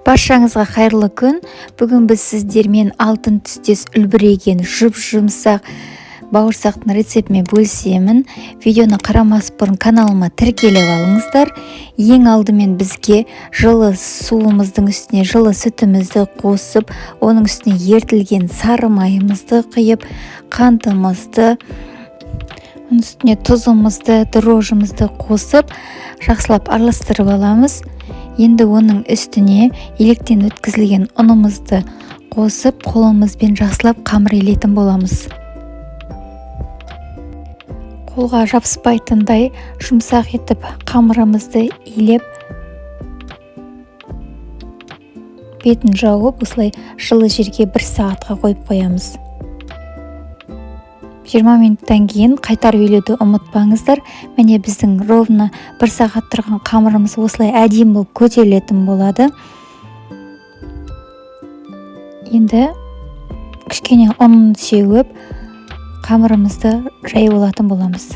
Баршаңызға қайырлы күн. Бүгін біз сіздермен алтын түстес үлбіреген жұп-жұмсақ бауырсақтың рецептімен бөлісемін. Видеоны қарамас бұрын каналыма тіркеліп алыңыздар. Ең алдымен бізге жылы суымыздың үстіне жылы сүтімізді қосып, оның үстіне ертілген сары майымызды құйып, қантымызды, оның үстіне тұзымызды, дрожжымызды қосып, жақсылап араластырып аламыз. Енді оның үстіне електен өткізілген ұнымызды қосып, қолымызбен жақсылап қамыр илейтін боламыз. Қолға жабыспайтындай жұмсақ етіп қамырымызды илеп, бетін жауып, осылай жылы жерге 1 сағатқа қойып қоямыз. 20 минуттан кейін қайтарып илеуді ұмытпаңыздар. Міне біздің ровно 1 сағат тұрған қамырымыз осылай әдемі болып көтерілетін болады. Енді кішкене ұнын сеуіп, қамырымызды жайып алатын боламыз.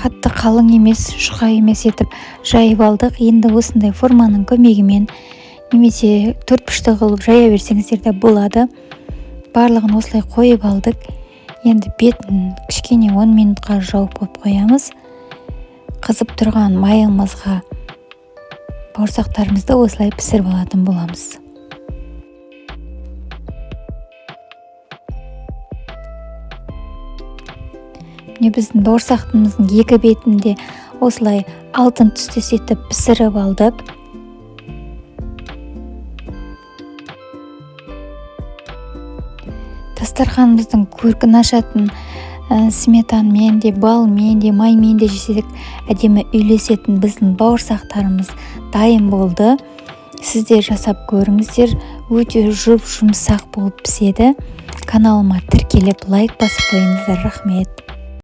Қатты қалың емес, жұқа емес етіп жайып алдық. Енді осындай форманың көмегімен немесе төртбұрышты қылып жая берсеңіздер де болады. Барлығын осылай қойып алдық. Енді бетін кішкене 10 минутқа жауып қоямыз. Қызып тұрған майымызға бауырсақтарымызды осылай пісіріп алатын боламыз. Міне біздің бауырсақтарымыздың екі бетінде осылай алтын түстес етіп пісіріп алдық. Дастарханымыздың көркін ашатын сметамен де, балмен де, маймен де жесек әдемі үйлесетін біздің бауырсақтарымыз дайын болды. Сіздер жасап көріңіздер, өте жұп-жұмсақ болып піседі. Каналыма тіркеліп лайк басып қойыңыздар, рахмет.